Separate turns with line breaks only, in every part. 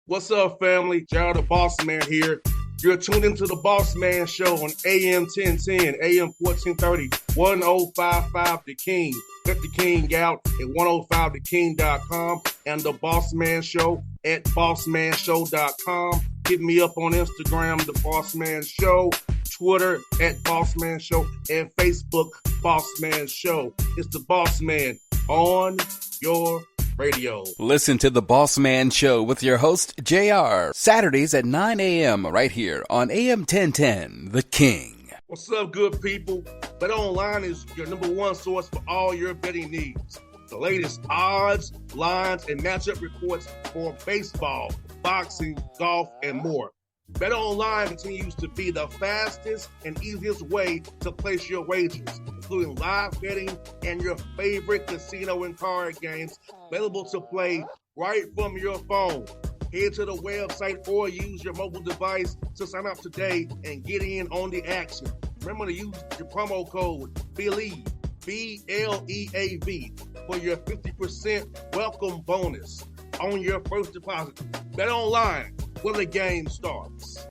What's up, family? Gerald the Bossman here. You're tuned into the Bossman Show on AM 1010, AM 1430, 1055 The King. Let the King out at 105theking.com and the Bossman Show at bossmanshow.com. Hit me up on Instagram, The Bossman Show, Twitter at Bossman Show, and Facebook, Bossman Show. It's the Bossman on your radio.
Listen to the Bossman Show with your host, JR, Saturdays at 9 a.m. right here on AM 1010, The King.
What's up, good people? BetOnline is your number one source for all your betting needs. The latest odds, lines, and matchup reports for baseball, boxing, golf, and more. BetOnline continues to be the fastest and easiest way to place your wagers, including live betting and your favorite casino and card games available to play right from your phone. Head to the website or use your mobile device to sign up today and get in on the action. Remember to use your promo code BELIEVE, BLEAV, for your 50% welcome bonus on your first deposit. BetOnline, where the game starts.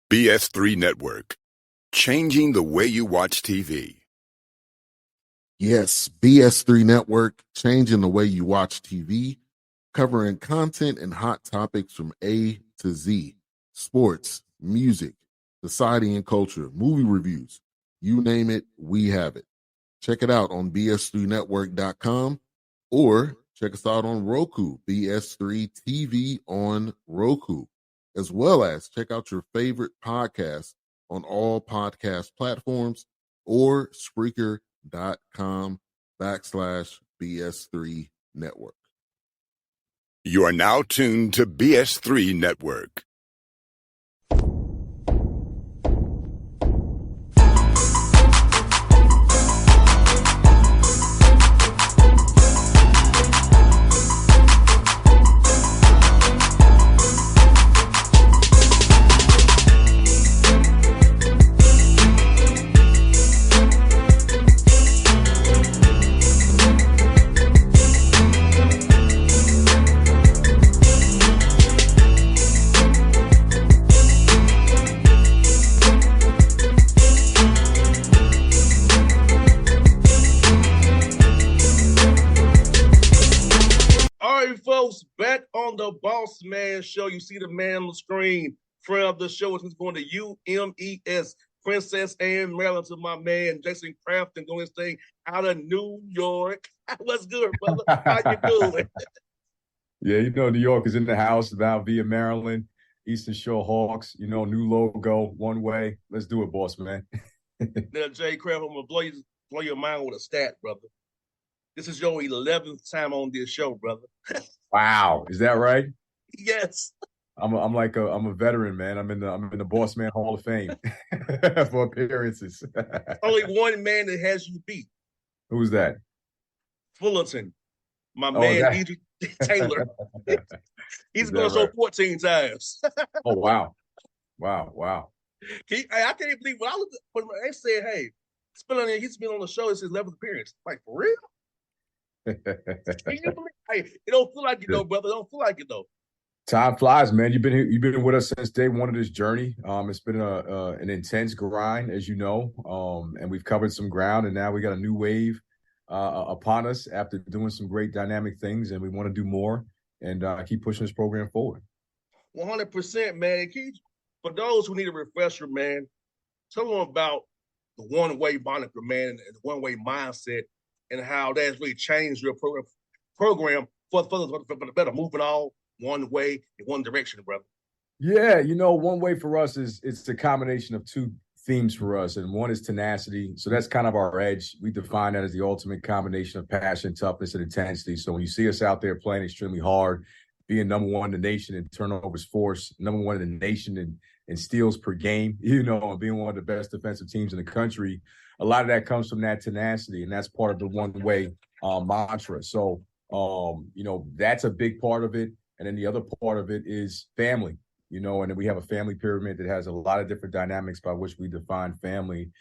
BS3 Network, changing the way you watch TV.
Yes, BS3 Network, changing the way you watch TV, covering content and hot topics from A to Z, sports, music, society and culture, movie reviews, you name it, we have it. Check it out on bs3network.com or check us out on Roku, BS3 TV on Roku, as well as check out your favorite podcast on all podcast platforms or Spreaker.com/BS3 Network.
You are now tuned to BS3 Network.
Folks, back on the Bossman Show. You see the man on the screen. Friend of the show is going to UMES, Princess Anne, Maryland, to my man Jason Crafton, doing his thing out of New York. What's good, brother? How you doing?
Yeah, you know, New York is in the house now via Maryland, Eastern Shore Hawks. You know, new logo, one way. Let's do it, boss man.
Now, Jay Crafton, I'm going to blow your mind with a stat, brother. This is your 11th time on this show, brother.
Wow, is that right?
Yes.
I'm a veteran, man. I'm in the Bossman Hall of Fame for appearances.
Only one man that has you beat.
Who's that?
Fullerton, my man, E.J. Taylor. He's going to show 14 times.
Oh, wow. I
can't even believe when they said, hey, he's been on the show. It's his 11th appearance. Like, for real? Hey, it don't feel like it though, brother. It don't feel like it though.
Time flies, man. You've been with us since day one of this journey. It's been an intense grind, as you know, and we've covered some ground, and now we got a new wave upon us after doing some great dynamic things, and we want to do more and keep pushing this program forward.
100%, man. For those who need a refresher, man, tell them about the one-way moniker, man, and the one-way mindset, and how that's really changed your program for the better, moving all one way in one direction, brother.
Yeah, you know, one way for us it's a combination of two themes for us, and one is tenacity. So that's kind of our edge. We define that as the ultimate combination of passion, toughness, and intensity. So when you see us out there playing extremely hard, being number one in the nation in turnovers forced, number one in the nation in steals per game, you know, and being one of the best defensive teams in the country, a lot of that comes from that tenacity, and that's part of the one-way mantra. So, you know, that's a big part of it. And then the other part of it is family, you know, and then we have a family pyramid that has a lot of different dynamics by which we define family.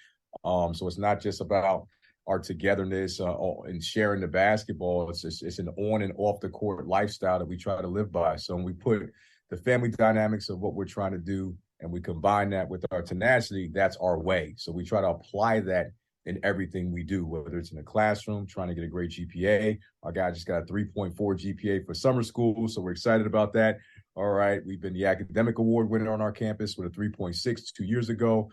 So it's not just about our togetherness and sharing the basketball. It's an on and off the court lifestyle that we try to live by. So when we put the family dynamics of what we're trying to do and we combine that with our tenacity, that's our way. So we try to apply that in everything we do, whether it's in the classroom, trying to get a great GPA. Our guy just got a 3.4 GPA for summer school, so we're excited about that. All right, we've been the academic award winner on our campus with a 3.6 2 years ago.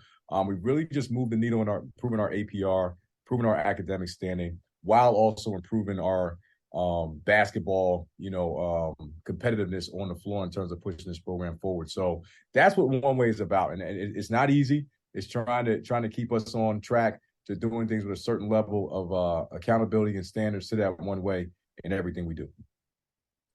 We've really just moved the needle in improving our APR, improving our academic standing, while also improving our basketball, competitiveness on the floor in terms of pushing this program forward. So that's what One Way is about, and it's not easy. It's trying to keep us on track to doing things with a certain level of accountability and standards to that One Way in everything we do.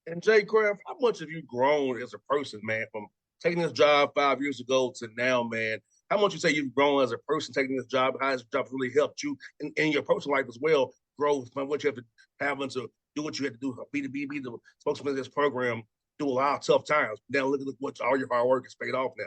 And Jay Craft, how much have you grown as a person, man, from taking this job 5 years ago to now, man? How much you say you've grown as a person taking this job? How has this job really helped you in your personal life as well? Grow from what you have to having to do what you had to do, be the spokesman of this program, do a lot of tough times. Now look at what all your hard work has paid off now.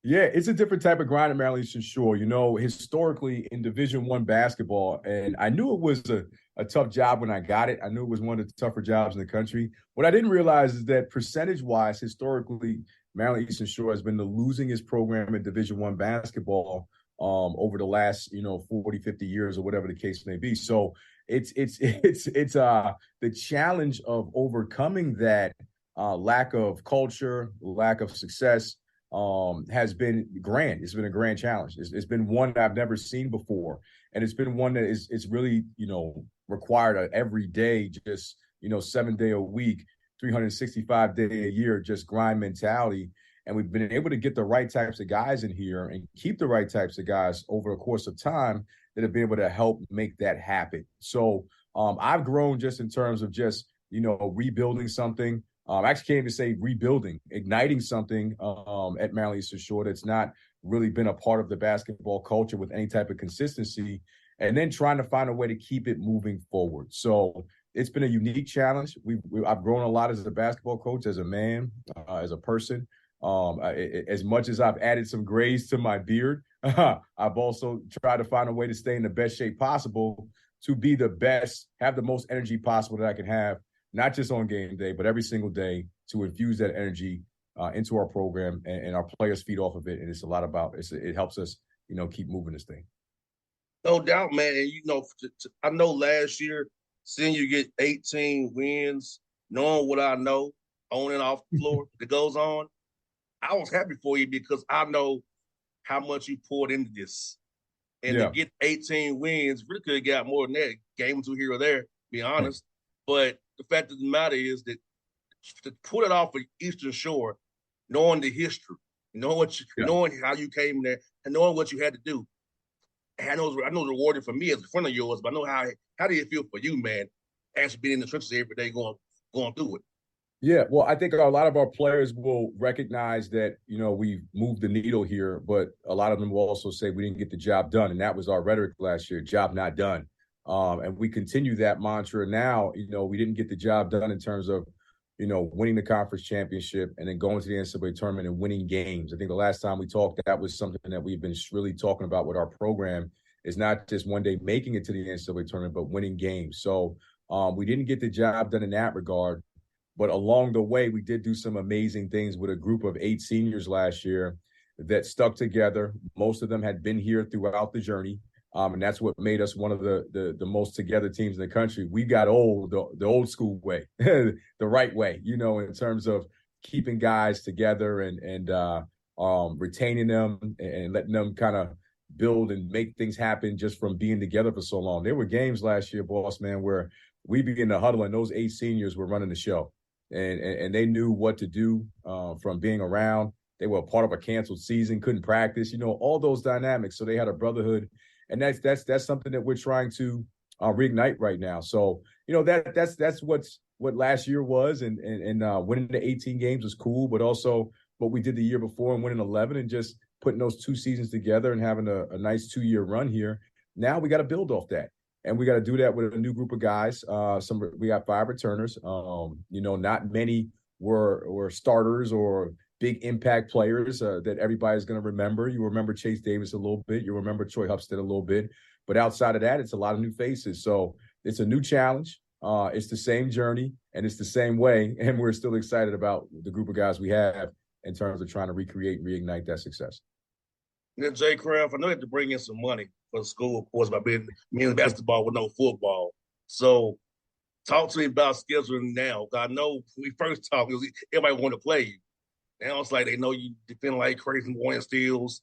Yeah, it's a different type of grind at Maryland Eastern Shore. Historically in Division I basketball, and I knew it was a tough job when I got it. I knew it was one of the tougher jobs in the country. What I didn't realize is that percentage-wise, historically, Maryland Eastern Shore has been the losingest program in Division I basketball over the last 40, 50 years or whatever the case may be. So it's the challenge of overcoming that lack of culture, lack of success. Has been grand. It's been a grand challenge. It's been one that I've never seen before. And it's been one that it's really, required a every day, just, 7 day a week, 365 day a year, just grind mentality. And we've been able to get the right types of guys in here and keep the right types of guys over a course of time that have been able to help make that happen. So I've grown just in terms of just, rebuilding something. I actually can't even say rebuilding, igniting something at Maryland Eastern Shore that's not really been a part of the basketball culture with any type of consistency, and then trying to find a way to keep it moving forward. So it's been a unique challenge. I've grown a lot as a basketball coach, as a man, as a person. As much as I've added some grays to my beard, I've also tried to find a way to stay in the best shape possible to be the best, have the most energy possible that I can have, not just on game day, but every single day, to infuse that energy into our program, and our players feed off of it. And it's a lot about it helps us, keep moving this thing.
No doubt, man. And I know last year, seeing you get 18 wins, knowing what I know on and off the floor that goes on, I was happy for you because I know how much you poured into this. And to get 18 wins, really could have got more than that, game or two here or there, to be honest. But the fact of the matter is that to put it off of Eastern Shore, knowing the history, knowing how you came there, and knowing what you had to do, I know it's rewarding for me as a friend of yours, but I know how do you feel for you, man, actually being in the trenches every day going through it.
Yeah, well, I think a lot of our players will recognize that, we've moved the needle here, but a lot of them will also say we didn't get the job done. And that was our rhetoric last year, job not done. And we continue that mantra now. We didn't get the job done in terms of, winning the conference championship and then going to the NCAA tournament and winning games. I think the last time we talked, that was something that we've been really talking about with our program, is not just one day making it to the NCAA tournament, but winning games. So we didn't get the job done in that regard. But along the way, we did do some amazing things with a group of 8 seniors last year that stuck together. Most of them had been here throughout the journey. And that's what made us one of the most together teams in the country. We got old, the old school way, the right way, in terms of keeping guys together and retaining them and letting them kind of build and make things happen just from being together for so long. There were games last year, Bossman, where we began to huddle and those 8 seniors were running the show. And they knew what to do from being around. They were a part of a canceled season, couldn't practice, all those dynamics. So they had a brotherhood. And that's something that we're trying to reignite right now. So, that's what last year was. And winning the 18 games was cool, but also what we did the year before and winning 11 and just putting those 2 seasons together and having a nice 2-year run here. Now we got to build off that. And we got to do that with a new group of guys. We got 5 returners. Not many were starters or big impact players that everybody's going to remember. You remember Chase Davis a little bit. You remember Troy Hupstead a little bit. But outside of that, it's a lot of new faces. So it's a new challenge. It's the same journey, and it's the same way. And we're still excited about the group of guys we have in terms of trying to recreate and reignite that success.
And then Jay Craft, I know you have to bring in some money for the school, of course, by being men's basketball with no football. So talk to me about scheduling now. I know when we first talked, everybody wanted to play you. Now it's like they know you defend like crazy, wanting steals.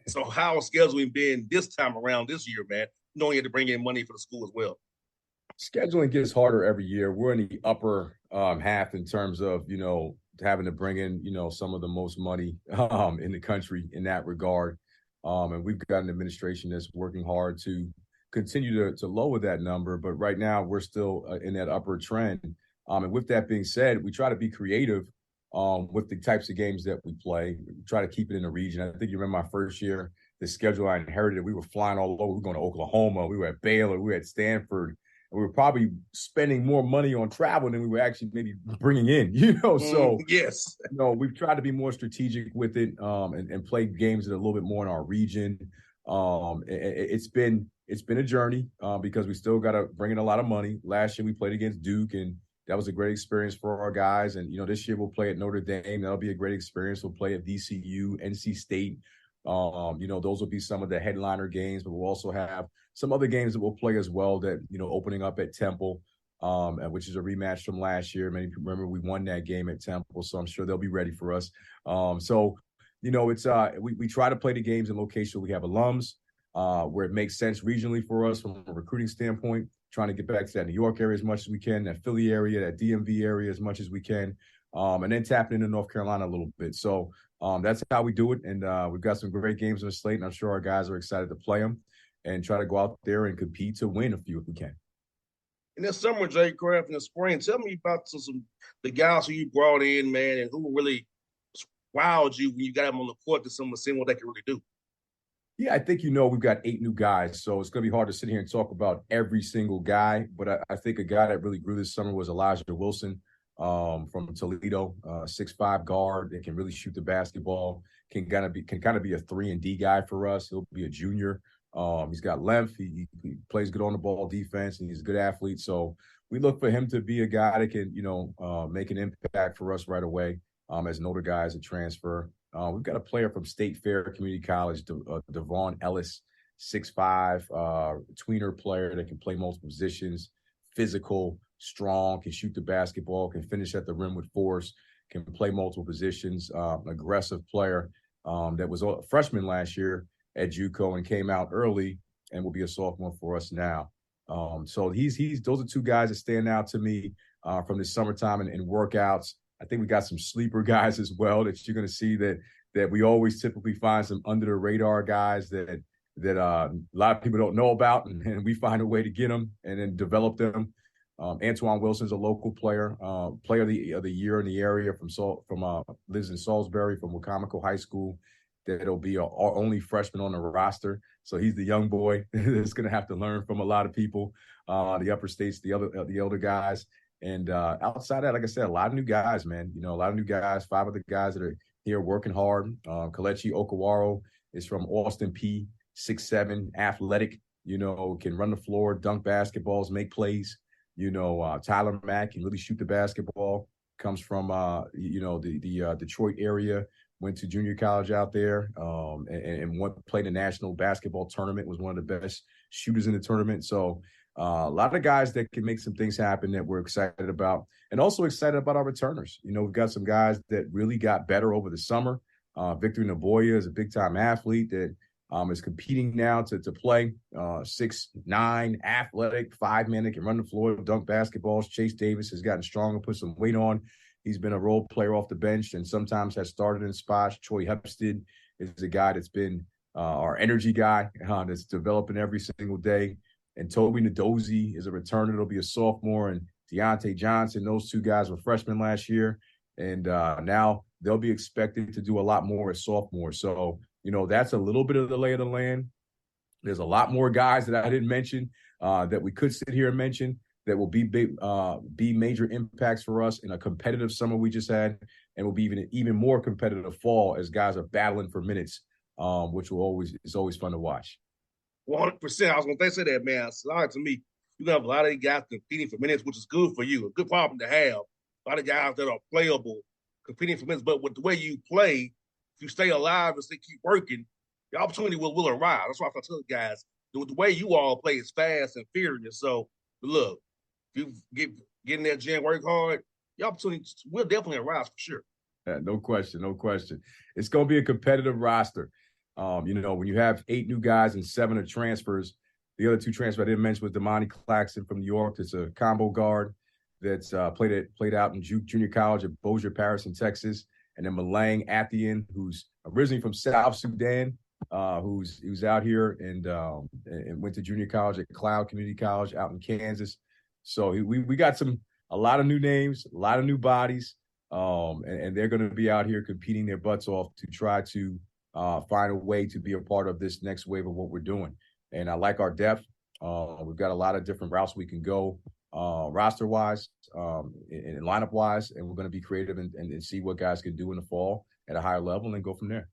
So how is scheduling been this time around this year, man? Knowing you have to bring in money for the school as well.
Scheduling gets harder every year. We're in the upper half in terms of, having to bring in, some of the most money in the country in that regard. And we've got an administration that's working hard to continue to lower that number. But right now we're still in that upper trend. And with that being said, we try to be creative with the types of games that we play. We try to keep it in the region. I think you remember my first year, the schedule I inherited, we were flying all over. We were going to Oklahoma. We were at Baylor. We were at Stanford. We were probably spending more money on travel than we were actually maybe bringing in, So,
yes,
we've tried to be more strategic with it and play games that are a little bit more in our region. It's been a journey because we still got to bring in a lot of money. Last year we played against Duke, and that was a great experience for our guys. And, this year we'll play at Notre Dame. That'll be a great experience. We'll play at VCU, NC State. Those will be some of the headliner games, but we'll also have some other games that we'll play as well that, opening up at Temple, which is a rematch from last year. Many people remember we won that game at Temple, so I'm sure they'll be ready for us. It's we try to play the games in locations where we have alums, where it makes sense regionally for us from a recruiting standpoint, trying to get back to that New York area as much as we can, that Philly area, that DMV area as much as we can, and then tapping into North Carolina a little bit. So that's how we do it, and we've got some great games on the slate, and I'm sure our guys are excited to play them and try to go out there and compete to win a few if we can.
In the summer, Jay Craft, in the spring, tell me about the guys who you brought in, man, and who really wowed you when you got them on the court to seeing what they can really do.
Yeah, I think we've got 8 new guys, so it's going to be hard to sit here and talk about every single guy. But I think a guy that really grew this summer was Elijah Wilson from Toledo, 6'5" guard that can really shoot the basketball, can kind of be a 3-and-D guy for us. He'll be a junior. He's got length. He plays good on the ball defense, and he's a good athlete. So we look for him to be a guy that can, make an impact for us right away as an older guy as a transfer. We've got a player from State Fair Community College, Devon Ellis, 6'5", tweener player that can play multiple positions, physical, strong, can shoot the basketball, can finish at the rim with force, can play multiple positions, aggressive player that was a freshman last year at JUCO and came out early and will be a sophomore for us now. So those are 2 guys that stand out to me from the summertime and workouts. I think we got some sleeper guys as well that you're going to see that we always typically find some under the radar guys that a lot of people don't know about, and we find a way to get them and then develop them. Antoine Wilson's a local player, player of the year in the area lives in Salisbury from Wacomico High School. That'll be our only freshman on the roster. So he's the young boy that's going to have to learn from a lot of people, the upper states, the older guys. And outside that, like I said, a lot of new guys, man. A lot of new guys, 5 other guys that are here working hard. Kelechi Okawaro is from Austin P, 6'7", athletic, can run the floor, dunk basketballs, make plays. Tyler Mack can really shoot the basketball, comes from, the Detroit area, went to junior college out there and played a national basketball tournament, was one of the best shooters in the tournament. So a lot of guys that can make some things happen that we're excited about, and also excited about our returners. We've got some guys that really got better over the summer. Victor Naboya is a big-time athlete that is competing now to play. 6'9", athletic, 5-man that can run the floor, dunk basketballs. Chase Davis has gotten stronger, put some weight on. He's been a role player off the bench and sometimes has started in spots. Troy Hupstead is a guy that's been our energy guy that's developing every single day. And Toby Nadozie is a returner. It'll be a sophomore. And Deontay Johnson, those 2 guys were freshmen last year. And now they'll be expected to do a lot more as sophomores. So, that's a little bit of the lay of the land. There's a lot more guys that I didn't mention that we could sit here and mention that will be major impacts for us in a competitive summer we just had. and will be even more competitive fall as guys are battling for minutes, which is always fun to watch.
100%. I was going to say that, man. Sorry to me. You have a lot of these guys competing for minutes, which is good for you. A good problem to have. A lot of guys that are playable competing for minutes. But with the way you play, if you stay alive and keep working, the opportunity will arrive. That's why I tell guys, the way you all play is fast and furious. So, look, if you get in that gym, work hard, the opportunity will definitely arise for sure.
Yeah, no question. It's going to be a competitive roster. When you have 8 new guys and 7 are transfers, the other 2 transfers I didn't mention was Damani Claxton from New York. It's a combo guard that's played out in junior college at Bossier Parish in Texas. And then Malang Athian, who's originally from South Sudan, who's out here and went to junior college at Cloud Community College out in Kansas. So we got a lot of new names, a lot of new bodies, and they're going to be out here competing their butts off to try to find a way to be a part of this next wave of what we're doing. And I like our depth. We've got a lot of different routes we can go roster-wise and lineup-wise, and we're going to be creative and see what guys can do in the fall at a higher level and then go from there.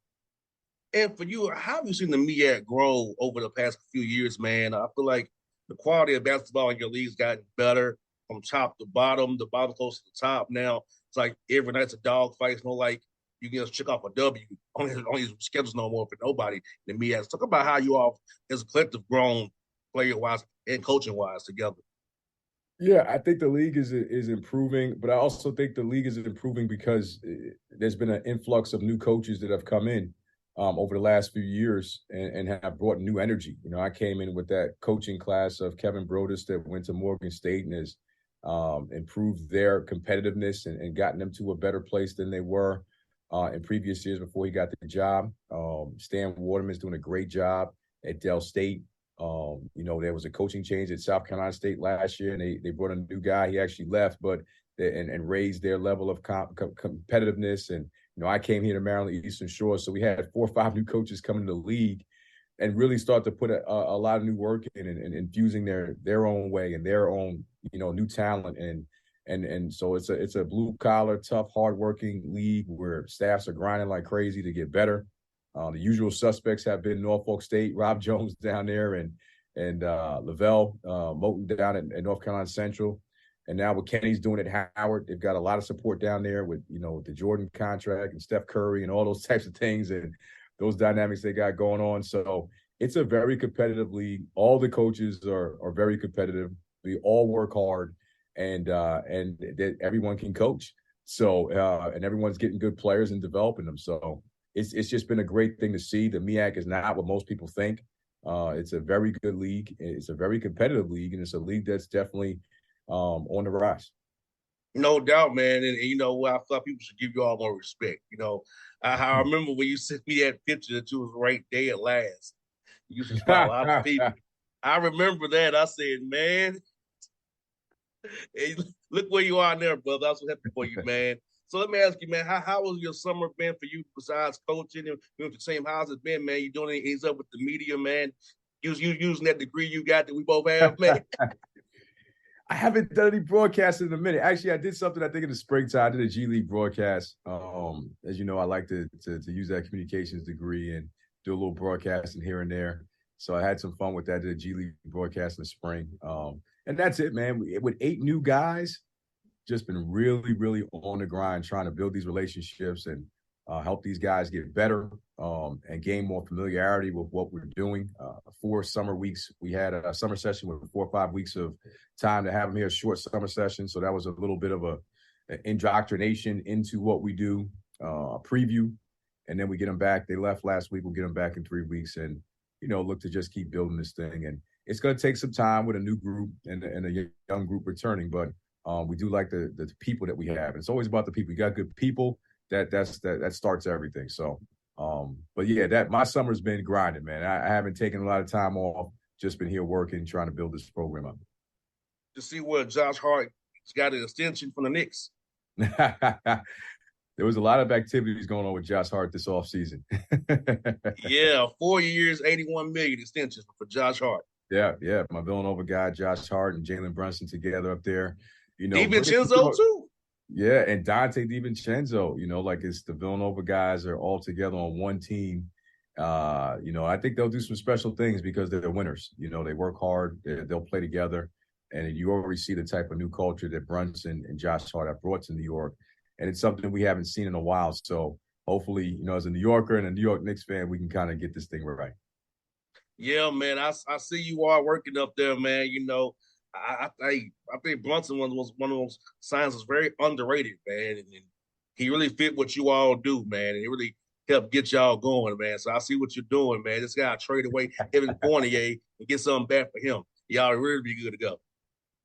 And for you, how have you seen the MEAC grow over the past few years, man? I feel like the quality of basketball in your league's gotten better from top to bottom, the bottom close to the top. Now it's like every night's a dog fight. It's not like you can just check off a W on his schedules no more for nobody than MEAC. Talk about how you all as a collective grown player-wise and coaching-wise together.
Yeah, I think the league is improving, but I also think the league is improving because there's been an influx of new coaches that have come in over the last few years and have brought new energy. I came in with that coaching class of Kevin Brodus that went to Morgan State and has improved their competitiveness and gotten them to a better place than they were in previous years before he got the job. Stan Waterman's doing a great job at Dell State. There was a coaching change at South Carolina State last year, and they brought a new guy. He actually left, but and raised their level of competitiveness. And I came here to Maryland Eastern Shore, so we had 4 or 5 new coaches coming to the league, and really start to put a lot of new work in and infusing their own way and their own new talent. And so it's a blue collar, tough, hardworking league where staffs are grinding like crazy to get better. The usual suspects have been Norfolk State, Rob Jones down there, and Lavelle Moten down at North Carolina Central. And now what Kenny's doing at Howard, they've got a lot of support down there with, the Jordan contract and Steph Curry and all those types of things and those dynamics they got going on. So it's a very competitive league. All the coaches are very competitive. We all work hard and everyone can coach. So, and everyone's getting good players and developing them. So it's just been a great thing to see. The MEAC is not what most people think. It's a very good league. It's a very competitive league, and it's a league that's definitely on the rise.
No doubt, man. And I thought people should give you all more respect. I remember when you sent me that picture that you was right there at last. You used to spot a lot of people. I remember that. I said, man, hey, look where you are now, brother. I was so happy for you, man. So let me ask you, man, how was your summer been for you besides coaching and with the same house it's been, man? You doing anything up with the media, man? You using that degree you got that we both have, man?
I haven't done any broadcasting in a minute. Actually, I did something, I think, in the springtime. I did a G League broadcast. As you know, I like to use that communications degree and do a little broadcasting here and there. So I had some fun with that. I did a G League broadcast in the spring. And that's it, man. With 8 new guys, just been really, really on the grind trying to build these relationships and help these guys get better and gain more familiarity with what we're doing. 4 summer weeks. We had a summer session with 4 or 5 weeks of time to have them here, a short summer session. So that was a little bit of an indoctrination into what we do, a preview. And then we get them back. They left last week. We'll get them back in 3 weeks and, look to just keep building this thing. And it's going to take some time with a new group and a young group returning, but we do like the people that we have. It's always about the people. You got good people. That starts everything. So, but yeah, my summer's been grinding, man. I haven't taken a lot of time off. Just been here working, trying to build this program up.
To see where Josh Hart's got an extension from the Knicks.
There was a lot of activities going on with Josh Hart this offseason.
Yeah, 4 years, $81 million extensions for Josh Hart.
Yeah. My Villanova guy, Josh Hart, and Jalen Brunson together up there.
DiVincenzo too.
Yeah, and Dante DiVincenzo, like it's the Villanova guys are all together on one team. I think they'll do some special things because they're winners. They work hard, they'll play together, and you already see the type of new culture that Brunson and Josh Hart have brought to New York, and it's something we haven't seen in a while. So hopefully, as a New Yorker and a New York Knicks fan, we can kind of get this thing right.
Yeah, man, I see you are working up there, man. I think Brunson was one of those signs was very underrated, man, and he really fit what you all do, man, and he really helped get y'all going, man. So I see what you're doing, man. This guy trade away Evan Fournier and get something back for him. Y'all really be good to go.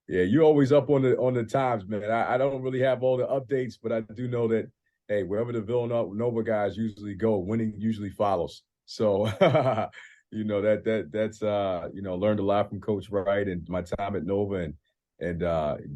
Yeah, you're always up on the times, man. I don't really have all the updates, but I do know that, hey, wherever the Villanova guys usually go, winning usually follows. So, that's learned a lot from Coach Wright and my time at Nova, and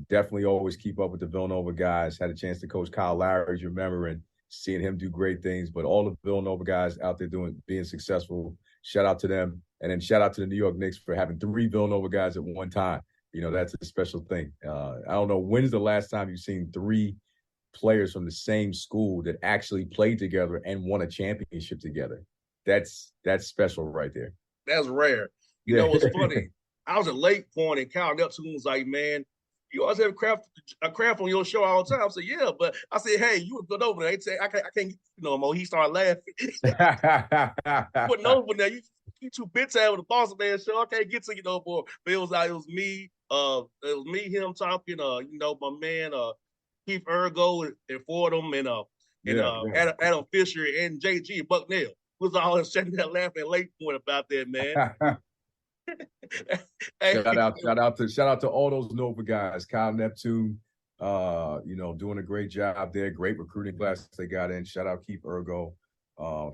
definitely always keep up with the Villanova guys. Had a chance to coach Kyle Lowry, as you remember, and seeing him do great things. But all the Villanova guys out there being successful, shout out to them. And then shout out to the New York Knicks for having 3 Villanova guys at one time. That's a special thing. I don't know, when's the last time you've seen 3 players from the same school that actually played together and won a championship together? That's special right there.
That's rare. It's funny. I was at Lake Point and Kyle Neptune was like, man, you always have a craft on your show all the time. I said, yeah, but I said, hey, you were good over there. He said, I can't no more. He started laughing. Putting over there, you too bitch out with the Bossman show. I can't get to you no more. But it was me, him talking, my man, Keith Ergo and Fordham and Adam Fisher and JG Bucknell was all sitting there laughing at Lake Point about that, man.
Hey. Shout out to all those Nova guys. Kyle Neptune, doing a great job there. Great recruiting class they got in. Shout out Keith Ergo.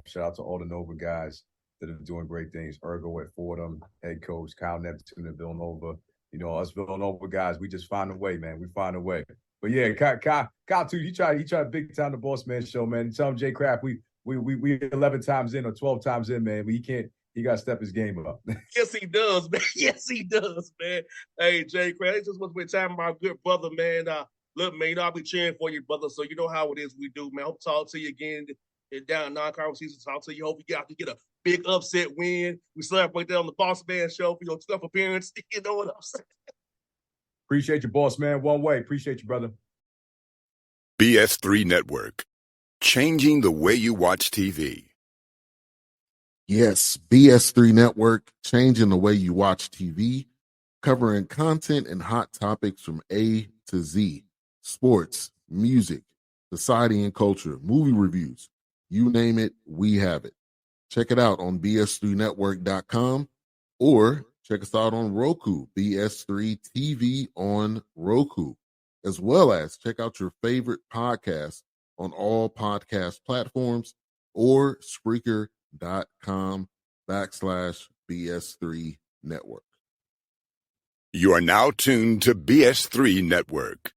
Shout out to all the Nova guys that are doing great things. Ergo at Fordham, head coach, Kyle Neptune at Villanova. Us Villanova guys, we just find a way, man. We find a way. But yeah, Kyle too. He tried big time the Bossman show, man. Tell him Jay Craft, we 11 times in or 12 times in, man. He got to step his game up.
Yes, he does, man. Yes, he does, man. Hey, Jay Craft, it's just what we're talking about, good brother, man. Look, man, I'll be cheering for you, brother. So you know how it is we do, man. Hope to talk to you again down in non-conference season. Talk to you. Hope you get a big upset win. We celebrate that on the Bossman show for your 12th appearance. You know what I'm saying?
Appreciate you, boss, man. One way. Appreciate you, brother.
BS3 Network. Changing the way you watch TV.
Yes, BS3 Network, changing the way you watch TV, covering content and hot topics from A to Z, sports, music, society and culture, movie reviews, you name it, we have it. Check it out on bs3network.com or check us out on Roku, BS3 TV on Roku, as well as check out your favorite podcast on all podcast platforms or Spreaker.com/BS3 Network.
You are now tuned to BS3 Network.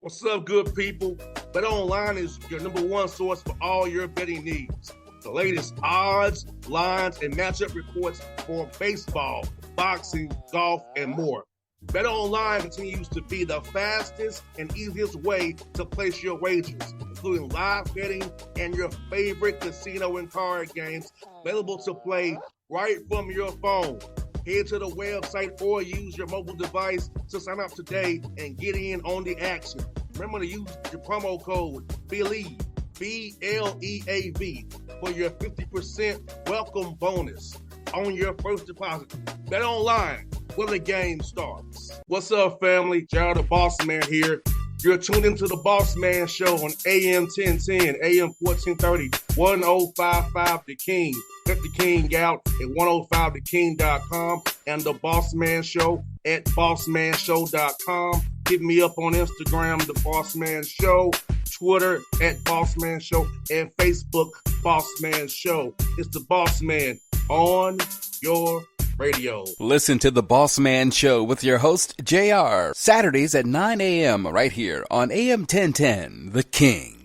What's up, good people? Bet Online is your number one source for all your betting needs. The latest odds, lines, and matchup reports for baseball, boxing, golf, and more. Bet Online continues to be the fastest and easiest way to place your wagers, including live betting and your favorite casino and card games available to play right from your phone. Head to the website or use your mobile device to sign up today and get in on the action. Remember to use your promo code BELIEVE, BLEAV, for your 50% welcome bonus on your first deposit. Bet Online, where the game starts. What's up, family? Gerald the Bossman here. You're tuned into the Bossman Show on AM 1010, AM 1430, 1055 The King. Check The King out at 105theking.com and the Bossman Show at bossmanshow.com. Hit me up on Instagram, The Bossman Show, Twitter at Bossman Show, and Facebook, Bossman Show. It's the Bossman on your radio.
Listen to The Bossman Show with your host, JR, Saturdays at 9 a.m. right here on AM 1010, The King.